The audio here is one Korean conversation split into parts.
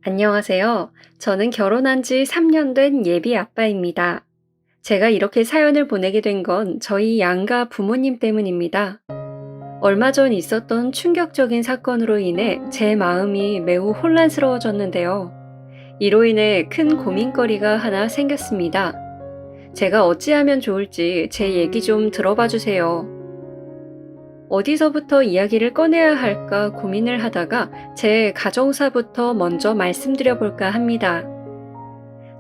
안녕하세요. 저는 결혼한 지 3년 된 예비 아빠입니다. 제가 이렇게 사연을 보내게 된 건 저희 양가 부모님 때문입니다. 얼마 전 있었던 충격적인 사건으로 인해 제 마음이 매우 혼란스러워졌는데요. 이로 인해 큰 고민거리가 하나 생겼습니다. 제가 어찌하면 좋을지 제 얘기 좀 들어봐 주세요. 어디서부터 이야기를 꺼내야 할까 고민을 하다가 제 가정사부터 먼저 말씀드려 볼까 합니다.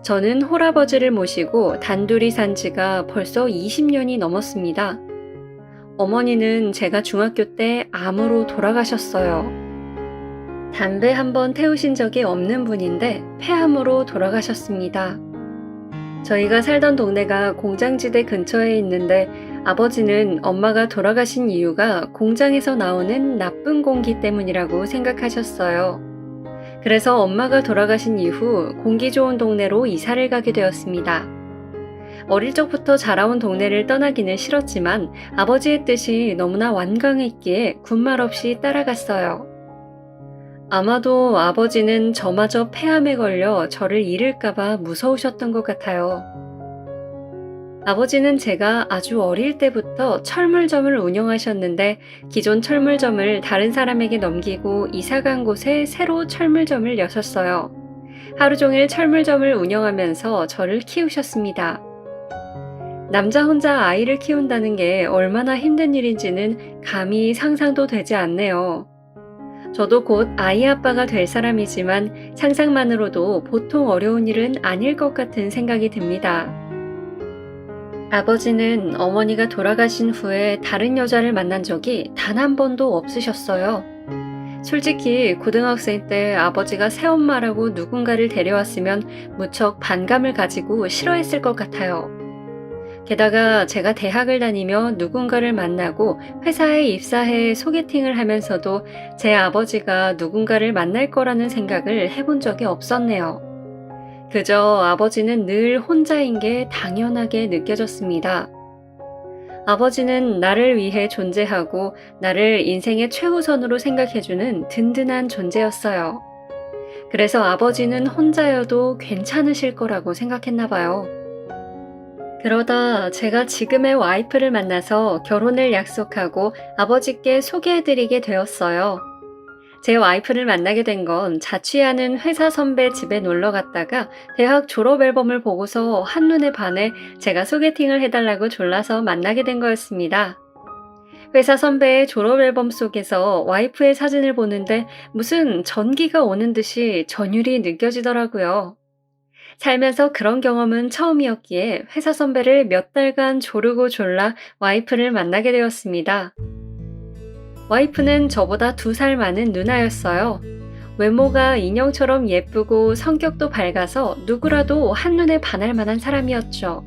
저는 홀아버지를 모시고 단둘이 산 지가 벌써 20년이 넘었습니다. 어머니는 제가 중학교 때 암으로 돌아가셨어요. 담배 한 번 태우신 적이 없는 분인데 폐암으로 돌아가셨습니다. 저희가 살던 동네가 공장지대 근처에 있는데 아버지는 엄마가 돌아가신 이유가 공장에서 나오는 나쁜 공기 때문이라고 생각하셨어요. 그래서 엄마가 돌아가신 이후 공기 좋은 동네로 이사를 가게 되었습니다. 어릴 적부터 자라온 동네를 떠나기는 싫었지만 아버지의 뜻이 너무나 완강했기에 군말 없이 따라갔어요. 아마도 아버지는 저마저 폐암에 걸려 저를 잃을까봐 무서우셨던 것 같아요. 아버지는 제가 아주 어릴 때부터 철물점을 운영하셨는데 기존 철물점을 다른 사람에게 넘기고 이사간 곳에 새로 철물점을 여셨어요. 하루 종일 철물점을 운영하면서 저를 키우셨습니다. 남자 혼자 아이를 키운다는 게 얼마나 힘든 일인지는 감히 상상도 되지 않네요. 저도 곧 아이 아빠가 될 사람이지만 상상만으로도 보통 어려운 일은 아닐 것 같은 생각이 듭니다. 아버지는 어머니가 돌아가신 후에 다른 여자를 만난 적이 단 한 번도 없으셨어요. 솔직히 고등학생 때 아버지가 새엄마라고 누군가를 데려왔으면 무척 반감을 가지고 싫어했을 것 같아요. 게다가 제가 대학을 다니며 누군가를 만나고 회사에 입사해 소개팅을 하면서도 제 아버지가 누군가를 만날 거라는 생각을 해본 적이 없었네요. 그저 아버지는 늘 혼자인 게 당연하게 느껴졌습니다. 아버지는 나를 위해 존재하고 나를 인생의 최우선으로 생각해주는 든든한 존재였어요. 그래서 아버지는 혼자여도 괜찮으실 거라고 생각했나 봐요. 그러다 제가 지금의 와이프를 만나서 결혼을 약속하고 아버지께 소개해드리게 되었어요. 제 와이프를 만나게 된 건 자취하는 회사 선배 집에 놀러 갔다가 대학 졸업 앨범을 보고서 한눈에 반해 제가 소개팅을 해달라고 졸라서 만나게 된 거였습니다. 회사 선배의 졸업 앨범 속에서 와이프의 사진을 보는데 무슨 전기가 오는 듯이 전율이 느껴지더라고요. 살면서 그런 경험은 처음이었기에 회사 선배를 몇 달간 조르고 졸라 와이프를 만나게 되었습니다. 와이프는 저보다 2살 많은 누나였어요. 외모가 인형처럼 예쁘고 성격도 밝아서 누구라도 한눈에 반할 만한 사람이었죠.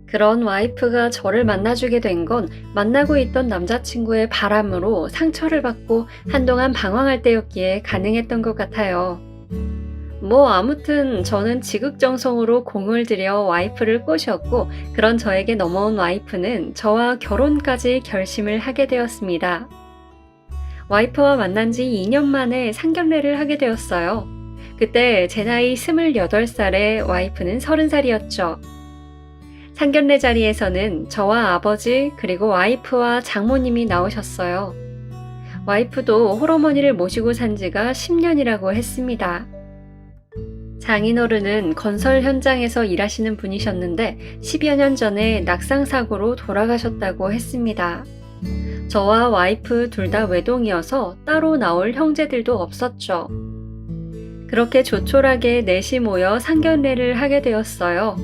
그런 와이프가 저를 만나주게 된 건 만나고 있던 남자친구의 바람으로 상처를 받고 한동안 방황할 때였기에 가능했던 것 같아요. 아무튼 저는 지극정성으로 공을 들여 와이프를 꼬셨고 그런 저에게 넘어온 와이프는 저와 결혼까지 결심을 하게 되었습니다. 와이프와 만난 지 2년 만에 상견례를 하게 되었어요. 그때 제 나이 28살에 와이프는 30살이었죠. 상견례 자리에서는 저와 아버지 그리고 와이프와 장모님이 나오셨어요. 와이프도 홀어머니를 모시고 산 지가 10년이라고 했습니다. 장인어른은 건설 현장에서 일하시는 분이셨는데 10여 년 전에 낙상사고로 돌아가셨다고 했습니다. 저와 와이프 둘 다 외동이어서 따로 나올 형제들도 없었죠. 그렇게 조촐하게 넷이 모여 상견례를 하게 되었어요.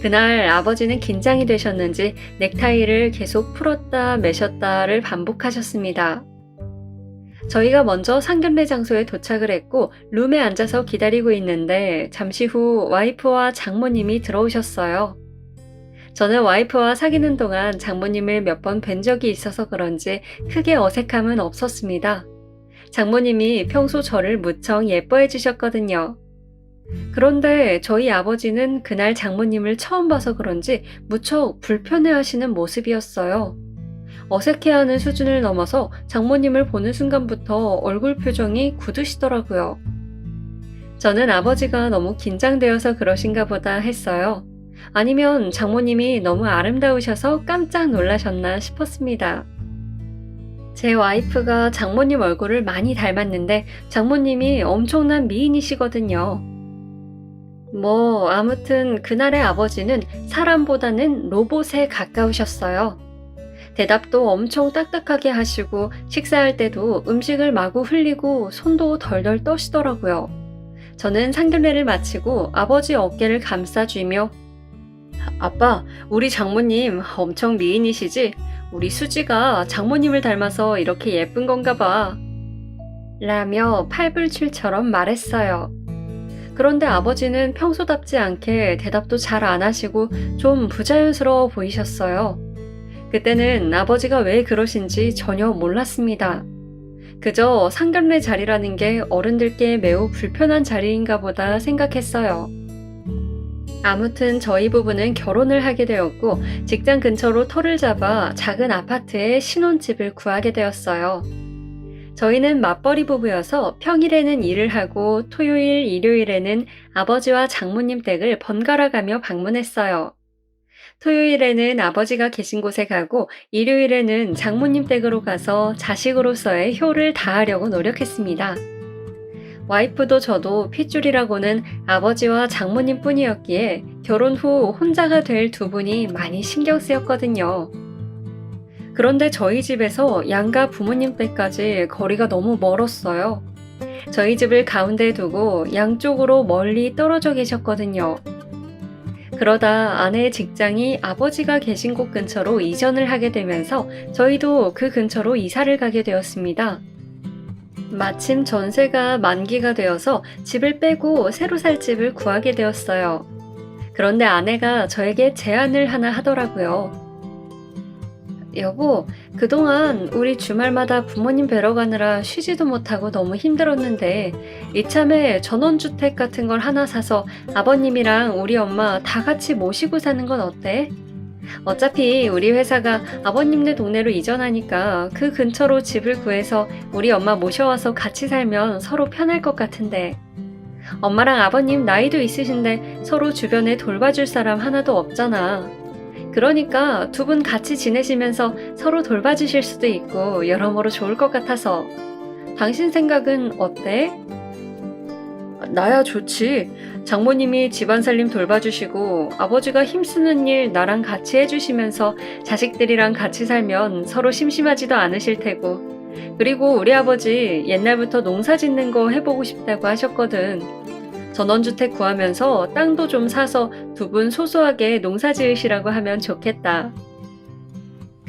그날 아버지는 긴장이 되셨는지 넥타이를 계속 풀었다 매셨다를 반복하셨습니다. 저희가 먼저 상견례 장소에 도착을 했고 룸에 앉아서 기다리고 있는데 잠시 후 와이프와 장모님이 들어오셨어요. 저는 와이프와 사귀는 동안 장모님을 몇 번 뵌 적이 있어서 그런지 크게 어색함은 없었습니다. 장모님이 평소 저를 무척 예뻐해 주셨거든요. 그런데 저희 아버지는 그날 장모님을 처음 봐서 그런지 무척 불편해하시는 모습이었어요. 어색해하는 수준을 넘어서 장모님을 보는 순간부터 얼굴 표정이 굳으시더라고요. 저는 아버지가 너무 긴장되어서 그러신가 보다 했어요. 아니면 장모님이 너무 아름다우셔서 깜짝 놀라셨나 싶었습니다. 제 와이프가 장모님 얼굴을 많이 닮았는데 장모님이 엄청난 미인이시거든요. 아무튼 그날의 아버지는 사람보다는 로봇에 가까우셨어요. 대답도 엄청 딱딱하게 하시고 식사할 때도 음식을 마구 흘리고 손도 덜덜 떠시더라고요. 저는 상견례를 마치고 아버지 어깨를 감싸쥐며 아빠, 우리 장모님 엄청 미인이시지? 우리 수지가 장모님을 닮아서 이렇게 예쁜 건가 봐. 라며 팔불출처럼 말했어요. 그런데 아버지는 평소답지 않게 대답도 잘 안 하시고 좀 부자연스러워 보이셨어요. 그때는 아버지가 왜 그러신지 전혀 몰랐습니다. 그저 상견례 자리라는 게 어른들께 매우 불편한 자리인가 보다 생각했어요. 아무튼 저희 부부는 결혼을 하게 되었고 직장 근처로 터를 잡아 작은 아파트에 신혼집을 구하게 되었어요. 저희는 맞벌이 부부여서 평일에는 일을 하고 토요일, 일요일에는 아버지와 장모님 댁을 번갈아 가며 방문했어요. 토요일에는 아버지가 계신 곳에 가고 일요일에는 장모님 댁으로 가서 자식으로서의 효를 다하려고 노력했습니다. 와이프도 저도 핏줄이라고는 아버지와 장모님 뿐이었기에 결혼 후 혼자가 될 두 분이 많이 신경 쓰였거든요. 그런데 저희 집에서 양가 부모님 댁까지 거리가 너무 멀었어요. 저희 집을 가운데에 두고 양쪽으로 멀리 떨어져 계셨거든요. 그러다 아내의 직장이 아버지가 계신 곳 근처로 이전을 하게 되면서 저희도 그 근처로 이사를 가게 되었습니다. 마침 전세가 만기가 되어서 집을 빼고 새로 살 집을 구하게 되었어요. 그런데 아내가 저에게 제안을 하나 하더라고요. 여보, 그동안 우리 주말마다 부모님 뵈러 가느라 쉬지도 못하고 너무 힘들었는데 이참에 전원주택 같은 걸 하나 사서 아버님이랑 우리 엄마 다 같이 모시고 사는 건 어때? 어차피 우리 회사가 아버님네 동네로 이전하니까 그 근처로 집을 구해서 우리 엄마 모셔와서 같이 살면 서로 편할 것 같은데. 엄마랑 아버님 나이도 있으신데 서로 주변에 돌봐줄 사람 하나도 없잖아. 그러니까 두 분 같이 지내시면서 서로 돌봐주실 수도 있고 여러모로 좋을 것 같아서. 당신 생각은 어때? 나야 좋지. 장모님이 집안 살림 돌봐주시고 아버지가 힘쓰는 일 나랑 같이 해주시면서 자식들이랑 같이 살면 서로 심심하지도 않으실 테고. 그리고 우리 아버지 옛날부터 농사 짓는 거 해보고 싶다고 하셨거든. 전원주택 구하면서 땅도 좀 사서 두 분 소소하게 농사 지으시라고 하면 좋겠다.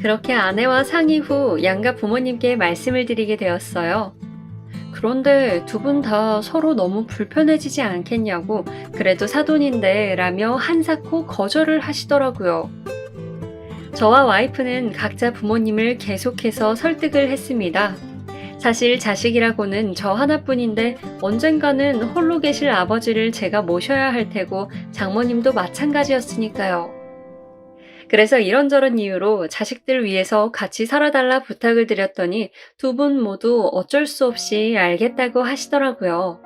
그렇게 아내와 상의 후 양가 부모님께 말씀을 드리게 되었어요. 그런데 두 분 다 서로 너무 불편해지지 않겠냐고 그래도 사돈인데 라며 한사코 거절을 하시더라고요. 저와 와이프는 각자 부모님을 계속해서 설득을 했습니다. 사실 자식이라고는 저 하나뿐인데 언젠가는 홀로 계실 아버지를 제가 모셔야 할 테고 장모님도 마찬가지였으니까요. 그래서 이런저런 이유로 자식들 위해서 같이 살아달라 부탁을 드렸더니 두 분 모두 어쩔 수 없이 알겠다고 하시더라고요.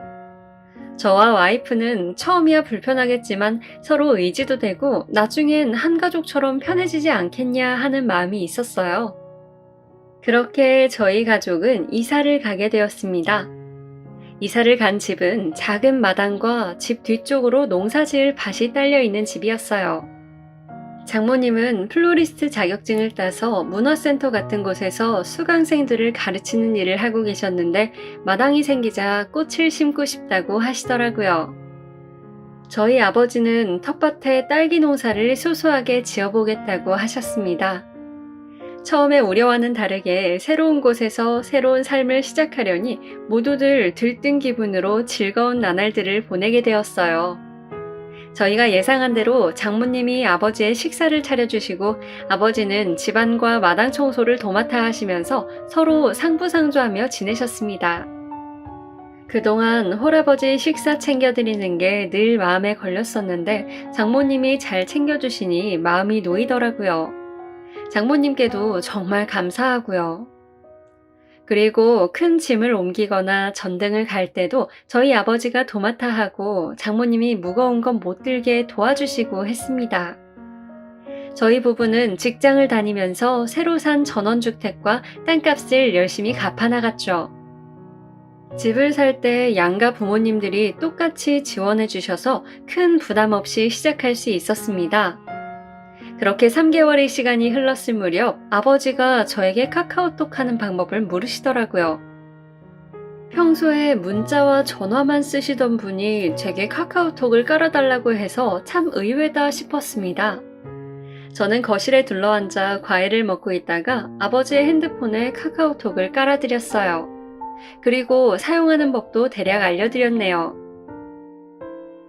저와 와이프는 처음이야 불편하겠지만 서로 의지도 되고 나중엔 한 가족처럼 편해지지 않겠냐 하는 마음이 있었어요. 그렇게 저희 가족은 이사를 가게 되었습니다. 이사를 간 집은 작은 마당과 집 뒤쪽으로 농사지을 밭이 딸려 있는 집이었어요. 장모님은 플로리스트 자격증을 따서 문화센터 같은 곳에서 수강생들을 가르치는 일을 하고 계셨는데 마당이 생기자 꽃을 심고 싶다고 하시더라고요. 저희 아버지는 텃밭에 딸기 농사를 소소하게 지어보겠다고 하셨습니다. 처음에 우려와는 다르게 새로운 곳에서 새로운 삶을 시작하려니 모두들 들뜬 기분으로 즐거운 나날들을 보내게 되었어요. 저희가 예상한 대로 장모님이 아버지의 식사를 차려주시고 아버지는 집안과 마당 청소를 도맡아 하시면서 서로 상부상조하며 지내셨습니다. 그동안 홀아버지 식사 챙겨드리는 게 늘 마음에 걸렸었는데 장모님이 잘 챙겨주시니 마음이 놓이더라고요. 장모님께도 정말 감사하고요. 그리고 큰 짐을 옮기거나 전등을 갈 때도 저희 아버지가 도맡아 하고 장모님이 무거운 건 못 들게 도와주시고 했습니다. 저희 부부는 직장을 다니면서 새로 산 전원주택과 땅값을 열심히 갚아나갔죠. 집을 살 때 양가 부모님들이 똑같이 지원해 주셔서 큰 부담 없이 시작할 수 있었습니다. 그렇게 3개월의 시간이 흘렀을 무렵 아버지가 저에게 카카오톡 하는 방법을 물으시더라고요. 평소에 문자와 전화만 쓰시던 분이 제게 카카오톡을 깔아달라고 해서 참 의외다 싶었습니다. 저는 거실에 둘러앉아 과일을 먹고 있다가 아버지의 핸드폰에 카카오톡을 깔아드렸어요. 그리고 사용하는 법도 대략 알려드렸네요.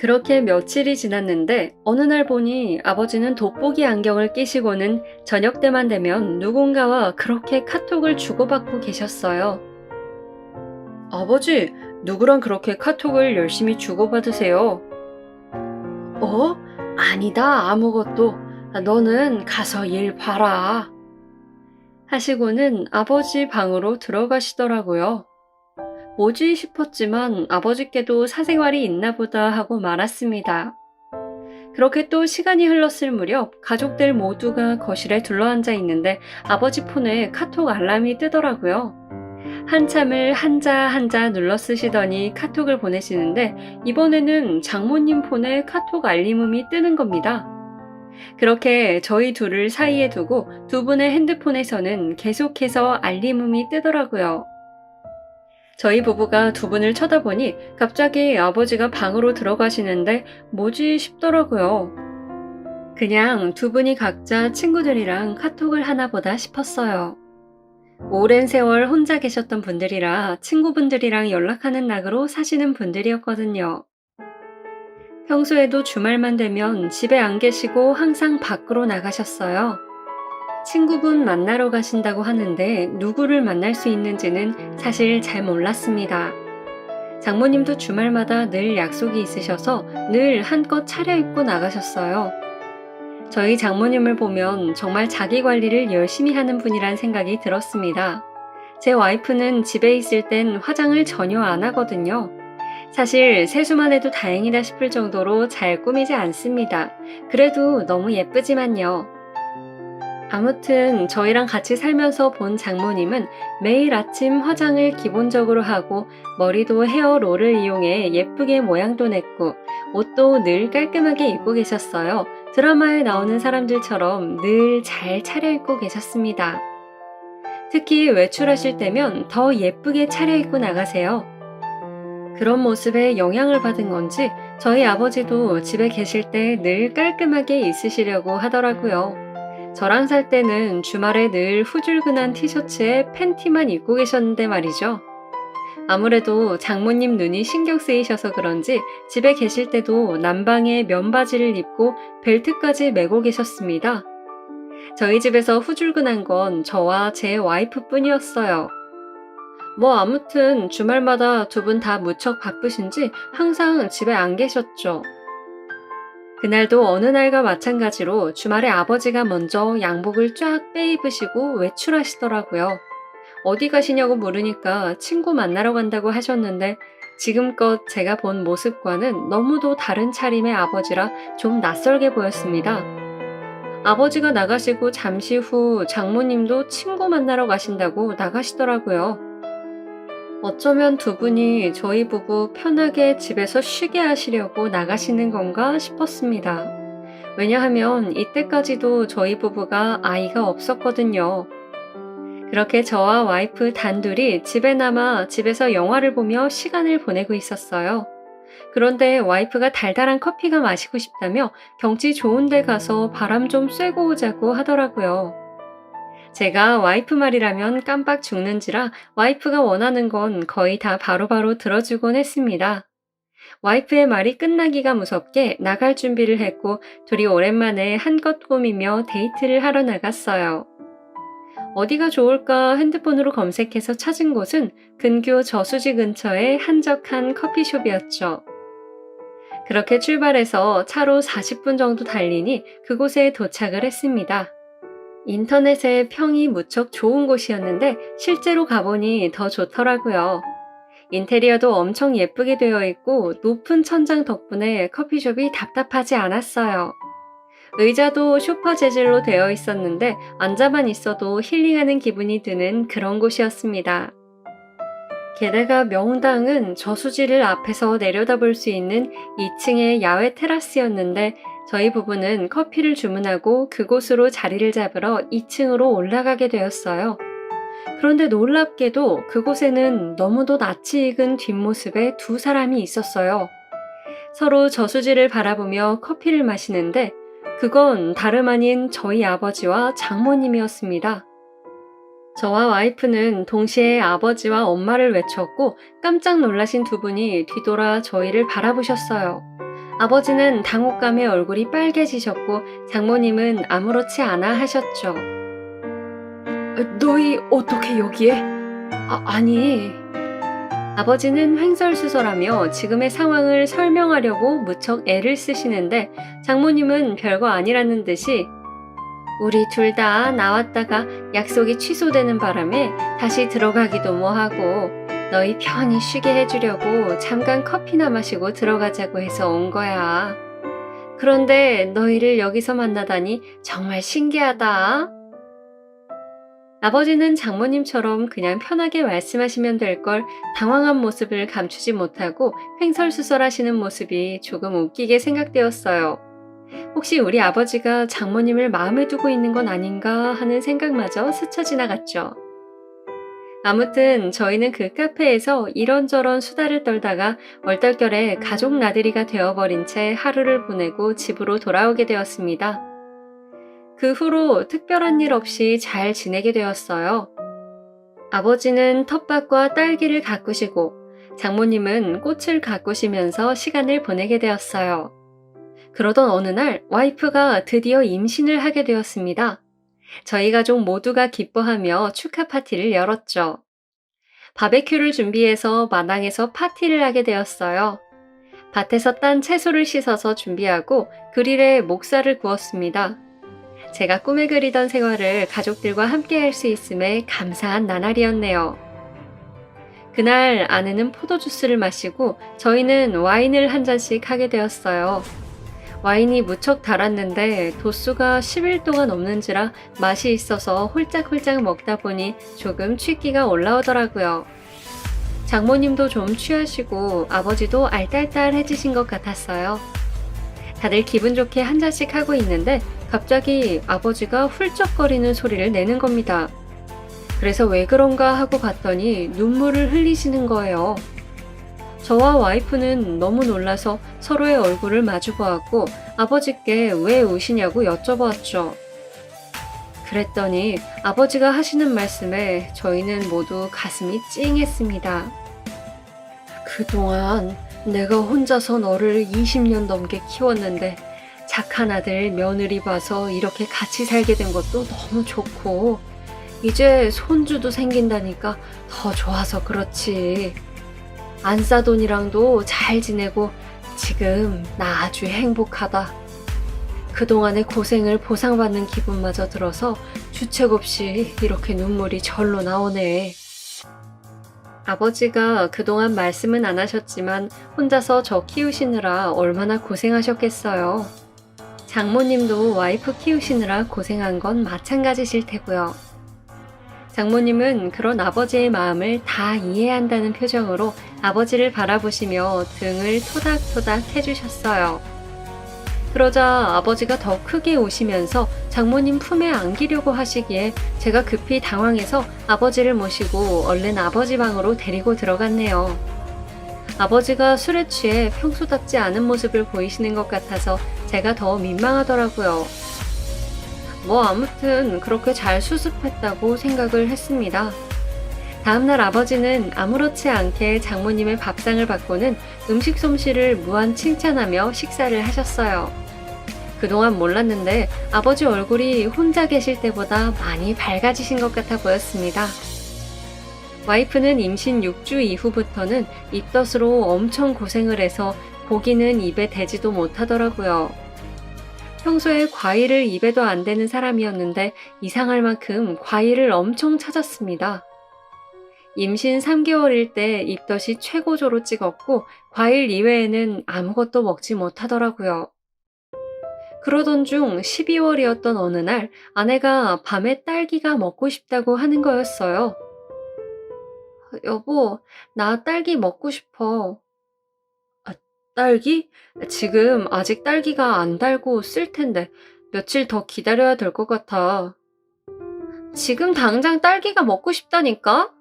그렇게 며칠이 지났는데 어느 날 보니 아버지는 돋보기 안경을 끼시고는 저녁 때만 되면 누군가와 그렇게 카톡을 주고받고 계셨어요. 아버지, 누구랑 그렇게 카톡을 열심히 주고받으세요? 어? 아니다, 아무것도. 너는 가서 일 봐라. 하시고는 아버지 방으로 들어가시더라고요. 뭐지 싶었지만 아버지께도 사생활이 있나 보다 하고 말았습니다. 그렇게 또 시간이 흘렀을 무렵 가족들 모두가 거실에 둘러앉아 있는데 아버지 폰에 카톡 알람이 뜨더라고요. 한참을 한자 한자 눌러 쓰시더니 카톡을 보내시는데 이번에는 장모님 폰에 카톡 알림음이 뜨는 겁니다. 그렇게 저희 둘을 사이에 두고 두 분의 핸드폰에서는 계속해서 알림음이 뜨더라고요. 저희 부부가 두 분을 쳐다보니 갑자기 아버지가 방으로 들어가시는데 뭐지 싶더라고요. 그냥 두 분이 각자 친구들이랑 카톡을 하나 보다 싶었어요. 오랜 세월 혼자 계셨던 분들이라 친구분들이랑 연락하는 낙으로 사시는 분들이었거든요. 평소에도 주말만 되면 집에 안 계시고 항상 밖으로 나가셨어요. 친구분 만나러 가신다고 하는데 누구를 만날 수 있는지는 사실 잘 몰랐습니다. 장모님도 주말마다 늘 약속이 있으셔서 늘 한껏 차려입고 나가셨어요. 저희 장모님을 보면 정말 자기 관리를 열심히 하는 분이란 생각이 들었습니다. 제 와이프는 집에 있을 땐 화장을 전혀 안 하거든요. 사실 세수만 해도 다행이다 싶을 정도로 잘 꾸미지 않습니다. 그래도 너무 예쁘지만요. 아무튼 저희랑 같이 살면서 본 장모님은 매일 아침 화장을 기본적으로 하고 머리도 헤어롤을 이용해 예쁘게 모양도 냈고 옷도 늘 깔끔하게 입고 계셨어요. 드라마에 나오는 사람들처럼 늘 잘 차려입고 계셨습니다. 특히 외출하실 때면 더 예쁘게 차려입고 나가세요. 그런 모습에 영향을 받은 건지 저희 아버지도 집에 계실 때 늘 깔끔하게 있으시려고 하더라고요. 저랑 살 때는 주말에 늘 후줄근한 티셔츠에 팬티만 입고 계셨는데 말이죠. 아무래도 장모님 눈이 신경 쓰이셔서 그런지 집에 계실 때도 남방에 면바지를 입고 벨트까지 메고 계셨습니다. 저희 집에서 후줄근한 건 저와 제 와이프 뿐이었어요. 뭐 아무튼 주말마다 두 분 다 무척 바쁘신지 항상 집에 안 계셨죠. 그날도 어느 날과 마찬가지로 주말에 아버지가 먼저 양복을 쫙 빼입으시고 외출하시더라고요. 어디 가시냐고 물으니까 친구 만나러 간다고 하셨는데 지금껏 제가 본 모습과는 너무도 다른 차림의 아버지라 좀 낯설게 보였습니다. 아버지가 나가시고 잠시 후 장모님도 친구 만나러 가신다고 나가시더라고요. 어쩌면 두 분이 저희 부부 편하게 집에서 쉬게 하시려고 나가시는 건가 싶었습니다. 왜냐하면 이때까지도 저희 부부가 아이가 없었거든요. 그렇게 저와 와이프 단둘이 집에 남아 집에서 영화를 보며 시간을 보내고 있었어요. 그런데 와이프가 달달한 커피가 마시고 싶다며 경치 좋은 데 가서 바람 좀 쐬고 오자고 하더라고요. 제가 와이프 말이라면 깜빡 죽는지라 와이프가 원하는 건 거의 다 바로바로 들어주곤 했습니다. 와이프의 말이 끝나기가 무섭게 나갈 준비를 했고 둘이 오랜만에 한껏 꾸미며 데이트를 하러 나갔어요. 어디가 좋을까 핸드폰으로 검색해서 찾은 곳은 근교 저수지 근처의 한적한 커피숍이었죠. 그렇게 출발해서 차로 40분 정도 달리니 그곳에 도착을 했습니다. 인터넷에 평이 무척 좋은 곳이었는데 실제로 가보니 더 좋더라고요. 인테리어도 엄청 예쁘게 되어 있고 높은 천장 덕분에 커피숍이 답답하지 않았어요. 의자도 소파 재질로 되어 있었는데 앉아만 있어도 힐링하는 기분이 드는 그런 곳이었습니다. 게다가 명당은 저수지를 앞에서 내려다볼 수 있는 2층의 야외 테라스였는데 저희 부부는 커피를 주문하고 그곳으로 자리를 잡으러 2층으로 올라가게 되었어요. 그런데 놀랍게도 그곳에는 너무도 낯이 익은 뒷모습의 두 사람이 있었어요. 서로 저수지를 바라보며 커피를 마시는데 그건 다름 아닌 저희 아버지와 장모님이었습니다. 저와 와이프는 동시에 아버지와 엄마를 외쳤고 깜짝 놀라신 두 분이 뒤돌아 저희를 바라보셨어요. 아버지는 당혹감에 얼굴이 빨개지셨고 장모님은 아무렇지 않아 하셨죠. 너희 어떻게 여기에? 아니. 아버지는 횡설수설하며 지금의 상황을 설명하려고 무척 애를 쓰시는데 장모님은 별거 아니라는 듯이 우리 둘 다 나왔다가 약속이 취소되는 바람에 다시 들어가기도 뭐하고 너희 편히 쉬게 해주려고 잠깐 커피나 마시고 들어가자고 해서 온 거야. 그런데 너희를 여기서 만나다니 정말 신기하다. 아버지는 장모님처럼 그냥 편하게 말씀하시면 될 걸 당황한 모습을 감추지 못하고 횡설수설하시는 모습이 조금 웃기게 생각되었어요. 혹시 우리 아버지가 장모님을 마음에 두고 있는 건 아닌가 하는 생각마저 스쳐 지나갔죠. 아무튼 저희는 그 카페에서 이런저런 수다를 떨다가 얼떨결에 가족 나들이가 되어버린 채 하루를 보내고 집으로 돌아오게 되었습니다. 그 후로 특별한 일 없이 잘 지내게 되었어요. 아버지는 텃밭과 딸기를 가꾸시고 장모님은 꽃을 가꾸시면서 시간을 보내게 되었어요. 그러던 어느 날 와이프가 드디어 임신을 하게 되었습니다. 저희 가족 모두가 기뻐하며 축하 파티를 열었죠. 바베큐를 준비해서 마당에서 파티를 하게 되었어요. 밭에서 딴 채소를 씻어서 준비하고 그릴에 목살을 구웠습니다. 제가 꿈에 그리던 생활을 가족들과 함께 할 수 있음에 감사한 나날이었네요. 그날 아내는 포도주스를 마시고 저희는 와인을 한 잔씩 하게 되었어요. 와인이 무척 달았는데 도수가 11도가 넘는지라 맛이 있어서 홀짝홀짝 먹다 보니 조금 취기가 올라오더라고요. 장모님도 좀 취하시고 아버지도 알딸딸해지신 것 같았어요. 다들 기분 좋게 한 잔씩 하고 있는데 갑자기 아버지가 훌쩍거리는 소리를 내는 겁니다. 그래서 왜 그런가 하고 봤더니 눈물을 흘리시는 거예요. 저와 와이프는 너무 놀라서 서로의 얼굴을 마주보았고 아버지께 왜 우시냐고 여쭤보았죠. 그랬더니 아버지가 하시는 말씀에 저희는 모두 가슴이 찡했습니다. 그동안 내가 혼자서 너를 20년 넘게 키웠는데 착한 아들 며느리 봐서 이렇게 같이 살게 된 것도 너무 좋고 이제 손주도 생긴다니까 더 좋아서 그렇지. 안싸돈이랑도 잘 지내고 지금 나 아주 행복하다. 그동안의 고생을 보상받는 기분마저 들어서 주책 없이 이렇게 눈물이 절로 나오네. 아버지가 그동안 말씀은 안 하셨지만 혼자서 저 키우시느라 얼마나 고생하셨겠어요. 장모님도 와이프 키우시느라 고생한 건 마찬가지실 테고요. 장모님은 그런 아버지의 마음을 다 이해한다는 표정으로 아버지를 바라보시며 등을 토닥토닥 해주셨어요. 그러자 아버지가 더 크게 우시면서 장모님 품에 안기려고 하시기에 제가 급히 당황해서 아버지를 모시고 얼른 아버지 방으로 데리고 들어갔네요. 아버지가 술에 취해 평소답지 않은 모습을 보이시는 것 같아서 제가 더 민망하더라고요. 뭐 아무튼 그렇게 잘 수습했다고 생각을 했습니다. 다음날 아버지는 아무렇지 않게 장모님의 밥상을 받고는 음식 솜씨를 무한 칭찬하며 식사를 하셨어요. 그동안 몰랐는데 아버지 얼굴이 혼자 계실 때보다 많이 밝아지신 것 같아 보였습니다. 와이프는 임신 6주 이후부터는 입덧으로 엄청 고생을 해서 고기는 입에 대지도 못하더라고요. 평소에 과일을 입에도 안 대는 사람이었는데 이상할 만큼 과일을 엄청 찾았습니다. 임신 3개월일 때 입덧이 최고조로 찍었고 과일 이외에는 아무것도 먹지 못하더라고요. 그러던 중 12월이었던 어느 날 아내가 밤에 딸기가 먹고 싶다고 하는 거였어요. 여보, 나 딸기 먹고 싶어. 아, 딸기? 지금 아직 딸기가 안 달고 쓸 텐데 며칠 더 기다려야 될 것 같아. 지금 당장 딸기가 먹고 싶다니까?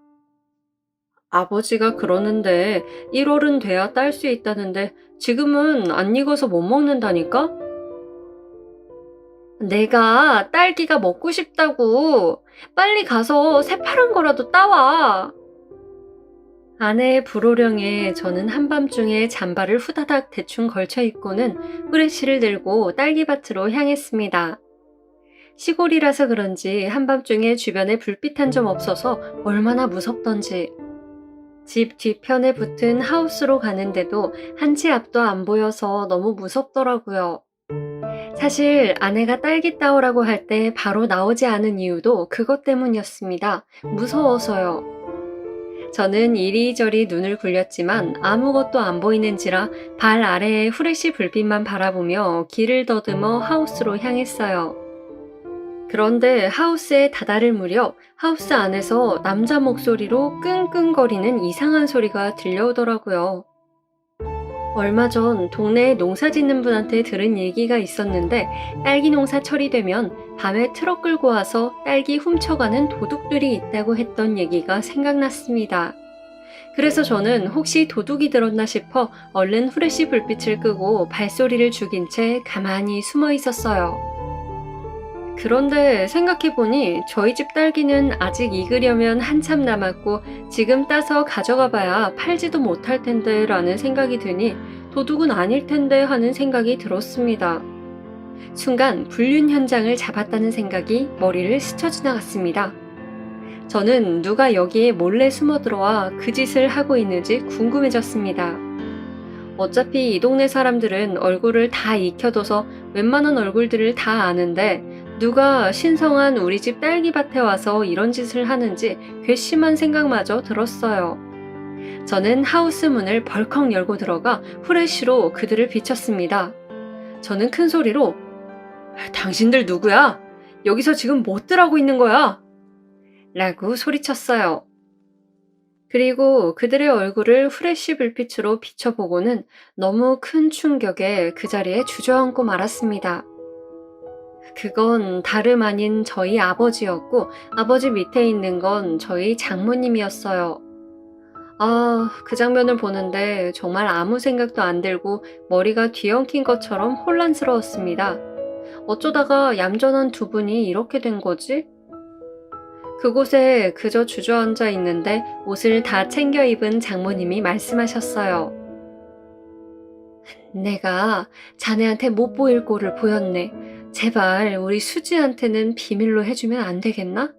아버지가 그러는데 1월은 돼야 딸 수 있다는데 지금은 안 익어서 못 먹는다니까? 내가 딸기가 먹고 싶다고. 빨리 가서 새파란 거라도 따와. 아내의 불호령에 저는 한밤중에 잠바를 후다닥 대충 걸쳐 입고는 후레쉬를 들고 딸기밭으로 향했습니다. 시골이라서 그런지 한밤중에 주변에 불빛 한 점 없어서 얼마나 무섭던지. 집 뒤편에 붙은 하우스로 가는데도 한 치 앞도 안 보여서 너무 무섭더라고요. 사실 아내가 딸기 따오라고 할 때 바로 나오지 않은 이유도 그것 때문이었습니다. 무서워서요. 저는 이리저리 눈을 굴렸지만 아무것도 안 보이는지라 발 아래의 후레쉬 불빛만 바라보며 길을 더듬어 하우스로 향했어요. 그런데 하우스에 다다를 무렵 하우스 안에서 남자 목소리로 끙끙거리는 이상한 소리가 들려오더라고요. 얼마 전 동네에 농사 짓는 분한테 들은 얘기가 있었는데 딸기 농사 처리되면 밤에 트럭 끌고 와서 딸기 훔쳐가는 도둑들이 있다고 했던 얘기가 생각났습니다. 그래서 저는 혹시 도둑이 들었나 싶어 얼른 후레쉬 불빛을 끄고 발소리를 죽인 채 가만히 숨어 있었어요. 그런데 생각해보니 저희 집 딸기는 아직 익으려면 한참 남았고 지금 따서 가져가 봐야 팔지도 못할 텐데 라는 생각이 드니 도둑은 아닐 텐데 하는 생각이 들었습니다. 순간 불륜 현장을 잡았다는 생각이 머리를 스쳐 지나갔습니다. 저는 누가 여기에 몰래 숨어 들어와 그 짓을 하고 있는지 궁금해졌습니다. 어차피 이 동네 사람들은 얼굴을 다 익혀둬서 웬만한 얼굴들을 다 아는데 누가 신성한 우리 집 딸기밭에 와서 이런 짓을 하는지 괘씸한 생각마저 들었어요. 저는 하우스 문을 벌컥 열고 들어가 후레쉬로 그들을 비췄습니다. 저는 큰 소리로 당신들 누구야? 여기서 지금 뭣들 하고 있는 거야? 라고 소리쳤어요. 그리고 그들의 얼굴을 후레쉬 불빛으로 비춰보고는 너무 큰 충격에 그 자리에 주저앉고 말았습니다. 그건 다름 아닌 저희 아버지였고 아버지 밑에 있는 건 저희 장모님이었어요. 그 장면을 보는데 정말 아무 생각도 안 들고 머리가 뒤엉킨 것처럼 혼란스러웠습니다. 어쩌다가 얌전한 두 분이 이렇게 된 거지? 그곳에 그저 주저앉아 있는데 옷을 다 챙겨 입은 장모님이 말씀하셨어요. 내가 자네한테 못 보일 꼴을 보였네. 제발 우리 수지한테는 비밀로 해주면 안 되겠나?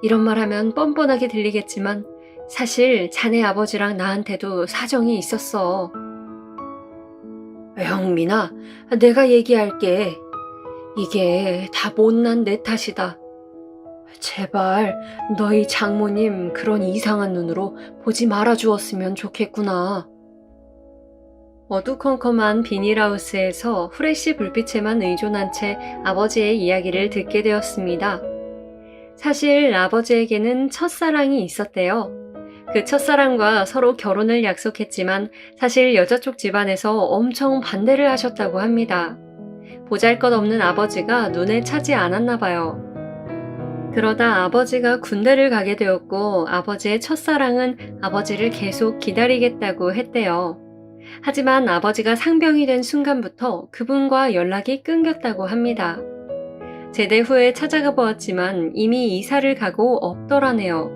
이런 말 하면 뻔뻔하게 들리겠지만 사실 자네 아버지랑 나한테도 사정이 있었어. 영민아, 내가 얘기할게. 이게 다 못난 내 탓이다. 제발 너희 장모님 그런 이상한 눈으로 보지 말아 주었으면 좋겠구나. 어두컴컴한 비닐하우스에서 후레쉬 불빛에만 의존한 채 아버지의 이야기를 듣게 되었습니다. 사실 아버지에게는 첫사랑이 있었대요. 그 첫사랑과 서로 결혼을 약속했지만 사실 여자 쪽 집안에서 엄청 반대를 하셨다고 합니다. 보잘것없는 아버지가 눈에 차지 않았나 봐요. 그러다 아버지가 군대를 가게 되었고 아버지의 첫사랑은 아버지를 계속 기다리겠다고 했대요. 하지만 아버지가 상병이 된 순간부터 그분과 연락이 끊겼다고 합니다. 제대 후에 찾아가 보았지만 이미 이사를 가고 없더라네요.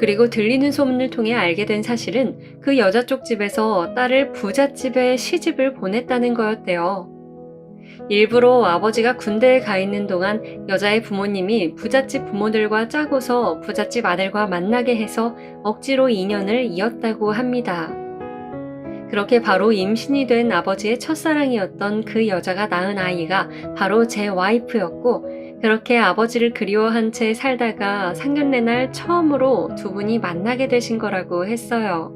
그리고 들리는 소문을 통해 알게 된 사실은 그 여자 쪽 집에서 딸을 부잣집에 시집을 보냈다는 거였대요. 일부러 아버지가 군대에 가 있는 동안 여자의 부모님이 부잣집 부모들과 짜고서 부잣집 아들과 만나게 해서 억지로 인연을 이었다고 합니다. 그렇게 바로 임신이 된 아버지의 첫사랑이었던 그 여자가 낳은 아이가 바로 제 와이프였고, 그렇게 아버지를 그리워한 채 살다가 상견례 날 처음으로 두 분이 만나게 되신 거라고 했어요.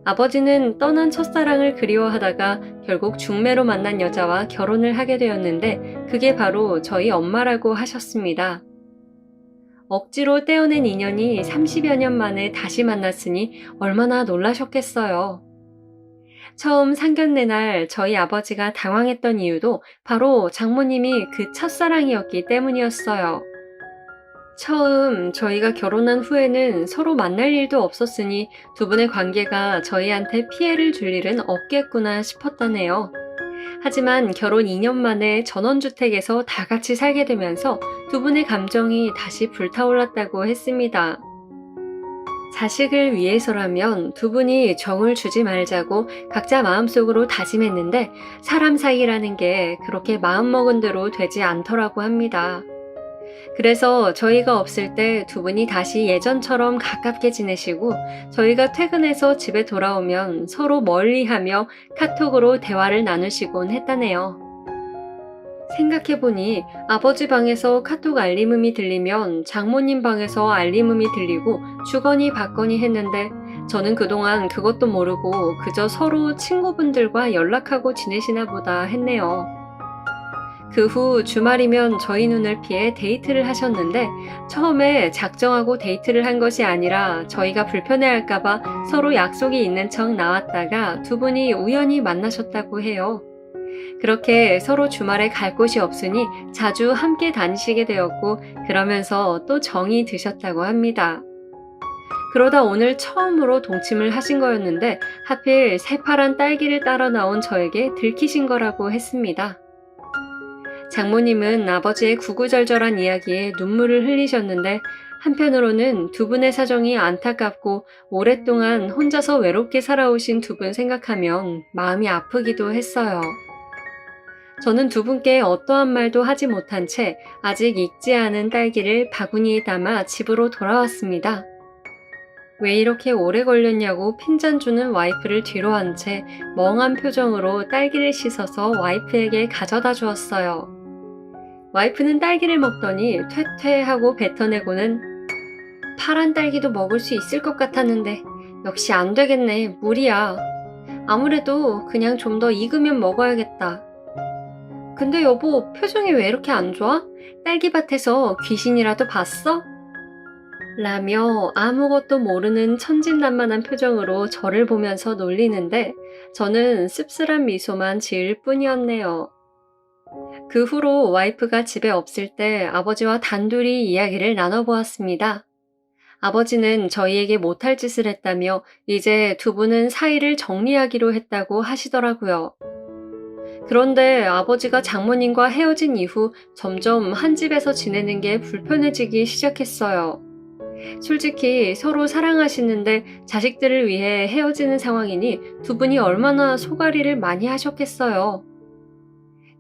아버지는 떠난 첫사랑을 그리워하다가 결국 중매로 만난 여자와 결혼을 하게 되었는데, 그게 바로 저희 엄마라고 하셨습니다. 억지로 떼어낸 인연이 30여 년 만에 다시 만났으니 얼마나 놀라셨겠어요. 처음 상견례 날 저희 아버지가 당황했던 이유도 바로 장모님이 그 첫사랑이었기 때문이었어요. 처음 저희가 결혼한 후에는 서로 만날 일도 없었으니 두 분의 관계가 저희한테 피해를 줄 일은 없겠구나 싶었다네요. 하지만 결혼 2년 만에 전원주택에서 다 같이 살게 되면서 두 분의 감정이 다시 불타올랐다고 했습니다. 자식을 위해서라면 두 분이 정을 주지 말자고 각자 마음속으로 다짐했는데, 사람 사이라는 게 그렇게 마음먹은 대로 되지 않더라고 합니다. 그래서 저희가 없을 때 두 분이 다시 예전처럼 가깝게 지내시고, 저희가 퇴근해서 집에 돌아오면 서로 멀리하며 카톡으로 대화를 나누시곤 했다네요. 생각해보니 아버지 방에서 카톡 알림음이 들리면 장모님 방에서 알림음이 들리고 주거니 받거니 했는데, 저는 그동안 그것도 모르고 그저 서로 친구분들과 연락하고 지내시나 보다 했네요. 그 후 주말이면 저희 눈을 피해 데이트를 하셨는데, 처음에 작정하고 데이트를 한 것이 아니라 저희가 불편해할까봐 서로 약속이 있는 척 나왔다가 두 분이 우연히 만나셨다고 해요. 그렇게 서로 주말에 갈 곳이 없으니 자주 함께 다니시게 되었고, 그러면서 또 정이 드셨다고 합니다. 그러다 오늘 처음으로 동침을 하신 거였는데, 하필 새파란 딸기를 따러 나온 저에게 들키신 거라고 했습니다. 장모님은 아버지의 구구절절한 이야기에 눈물을 흘리셨는데, 한편으로는 두 분의 사정이 안타깝고 오랫동안 혼자서 외롭게 살아오신 두 분 생각하면 마음이 아프기도 했어요. 저는 두 분께 어떠한 말도 하지 못한 채 아직 익지 않은 딸기를 바구니에 담아 집으로 돌아왔습니다. 왜 이렇게 오래 걸렸냐고 핀잔 주는 와이프를 뒤로 한 채 멍한 표정으로 딸기를 씻어서 와이프에게 가져다 주었어요. 와이프는 딸기를 먹더니 퇴퇴하고 뱉어내고는, 파란 딸기도 먹을 수 있을 것 같았는데 역시 안 되겠네, 무리야. 아무래도 그냥 좀 더 익으면 먹어야겠다. 근데 여보, 표정이 왜 이렇게 안 좋아? 딸기밭에서 귀신이라도 봤어? 라며 아무것도 모르는 천진난만한 표정으로 저를 보면서 놀리는데, 저는 씁쓸한 미소만 지을 뿐이었네요. 그 후로 와이프가 집에 없을 때 아버지와 단둘이 이야기를 나눠보았습니다. 아버지는 저희에게 못할 짓을 했다며 이제 두 분은 사이를 정리하기로 했다고 하시더라고요. 그런데 아버지가 장모님과 헤어진 이후 점점 한 집에서 지내는 게 불편해지기 시작했어요. 솔직히 서로 사랑하시는데 자식들을 위해 헤어지는 상황이니 두 분이 얼마나 소가리를 많이 하셨겠어요.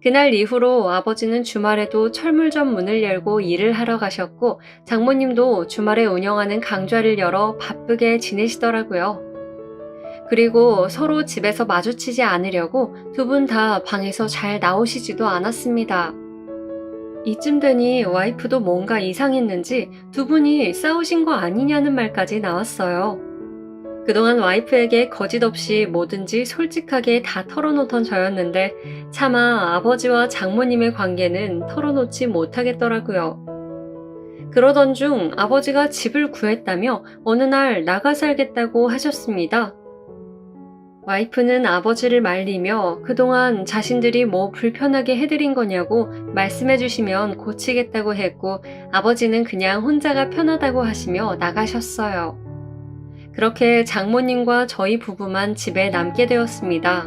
그날 이후로 아버지는 주말에도 철물점 문을 열고 일을 하러 가셨고, 장모님도 주말에 운영하는 강좌를 열어 바쁘게 지내시더라고요. 그리고 서로 집에서 마주치지 않으려고 두 분 다 방에서 잘 나오시지도 않았습니다. 이쯤 되니 와이프도 뭔가 이상했는지 두 분이 싸우신 거 아니냐는 말까지 나왔어요. 그동안 와이프에게 거짓 없이 뭐든지 솔직하게 다 털어놓던 저였는데, 차마 아버지와 장모님의 관계는 털어놓지 못하겠더라고요. 그러던 중 아버지가 집을 구했다며 어느 날 나가 살겠다고 하셨습니다. 와이프는 아버지를 말리며 그동안 자신들이 뭐 불편하게 해드린 거냐고 말씀해 주시면 고치겠다고 했고, 아버지는 그냥 혼자가 편하다고 하시며 나가셨어요. 그렇게 장모님과 저희 부부만 집에 남게 되었습니다.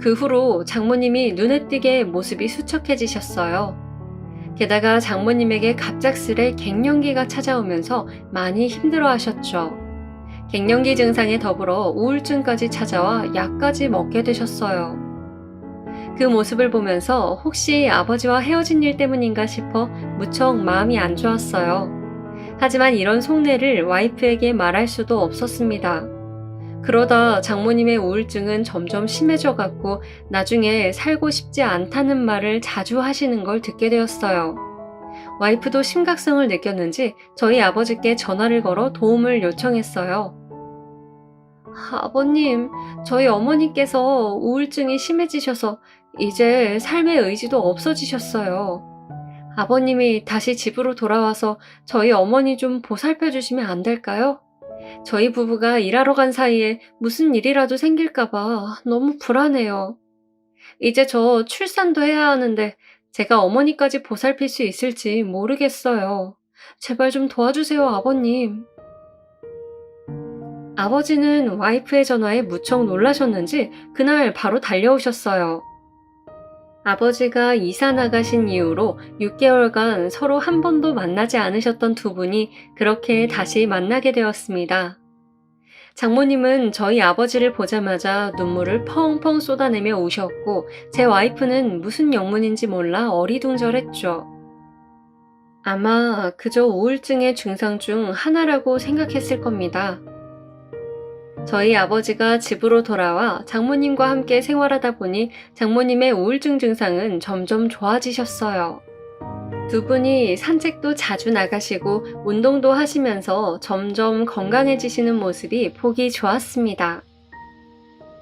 그 후로 장모님이 눈에 띄게 모습이 수척해지셨어요. 게다가 장모님에게 갑작스레 갱년기가 찾아오면서 많이 힘들어하셨죠. 갱년기 증상에 더불어 우울증까지 찾아와 약까지 먹게 되셨어요. 그 모습을 보면서 혹시 아버지와 헤어진 일 때문인가 싶어 무척 마음이 안 좋았어요. 하지만 이런 속내를 와이프에게 말할 수도 없었습니다. 그러다 장모님의 우울증은 점점 심해져 갔고 나중에 살고 싶지 않다는 말을 자주 하시는 걸 듣게 되었어요. 와이프도 심각성을 느꼈는지 저희 아버지께 전화를 걸어 도움을 요청했어요. 아버님, 저희 어머니께서 우울증이 심해지셔서 이제 삶의 의지도 없어지셨어요. 아버님이 다시 집으로 돌아와서 저희 어머니 좀 보살펴 주시면 안 될까요? 저희 부부가 일하러 간 사이에 무슨 일이라도 생길까봐 너무 불안해요. 이제 저 출산도 해야 하는데 제가 어머니까지 보살필 수 있을지 모르겠어요. 제발 좀 도와주세요, 아버님. 아버지는 와이프의 전화에 무척 놀라셨는지 그날 바로 달려오셨어요. 아버지가 이사 나가신 이후로 6개월간 서로 한 번도 만나지 않으셨던 두 분이 그렇게 다시 만나게 되었습니다. 장모님은 저희 아버지를 보자마자 눈물을 펑펑 쏟아내며 우셨고, 제 와이프는 무슨 영문인지 몰라 어리둥절했죠. 아마 그저 우울증의 증상 중 하나라고 생각했을 겁니다. 저희 아버지가 집으로 돌아와 장모님과 함께 생활하다 보니 장모님의 우울증 증상은 점점 좋아지셨어요. 두 분이 산책도 자주 나가시고 운동도 하시면서 점점 건강해지시는 모습이 보기 좋았습니다.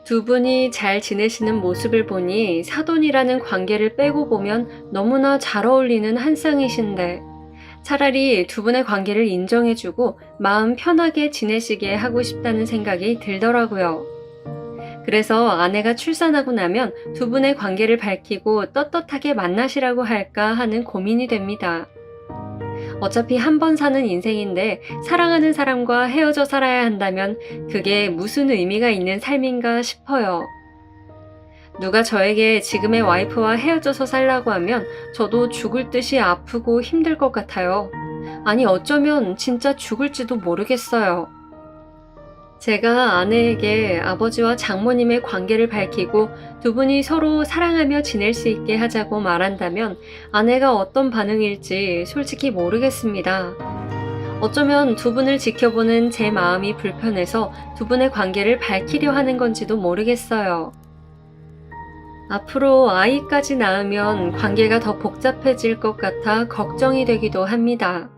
두 분이 잘 지내시는 모습을 보니 사돈이라는 관계를 빼고 보면 너무나 잘 어울리는 한 쌍이신데 차라리 두 분의 관계를 인정해주고 마음 편하게 지내시게 하고 싶다는 생각이 들더라고요. 그래서 아내가 출산하고 나면 두 분의 관계를 밝히고 떳떳하게 만나시라고 할까 하는 고민이 됩니다. 어차피 한 번 사는 인생인데 사랑하는 사람과 헤어져 살아야 한다면 그게 무슨 의미가 있는 삶인가 싶어요. 누가 저에게 지금의 와이프와 헤어져서 살라고 하면 저도 죽을 듯이 아프고 힘들 것 같아요. 아니, 어쩌면 진짜 죽을지도 모르겠어요. 제가 아내에게 아버지와 장모님의 관계를 밝히고 두 분이 서로 사랑하며 지낼 수 있게 하자고 말한다면 아내가 어떤 반응일지 솔직히 모르겠습니다. 어쩌면 두 분을 지켜보는 제 마음이 불편해서 두 분의 관계를 밝히려 하는 건지도 모르겠어요. 앞으로 아이까지 낳으면 관계가 더 복잡해질 것 같아 걱정이 되기도 합니다.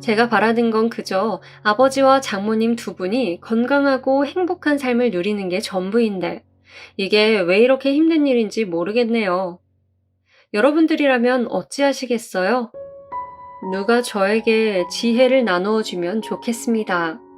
제가 바라는 건 그저 아버지와 장모님 두 분이 건강하고 행복한 삶을 누리는 게 전부인데, 이게 왜 이렇게 힘든 일인지 모르겠네요. 여러분들이라면 어찌하시겠어요? 누가 저에게 지혜를 나누어 주면 좋겠습니다.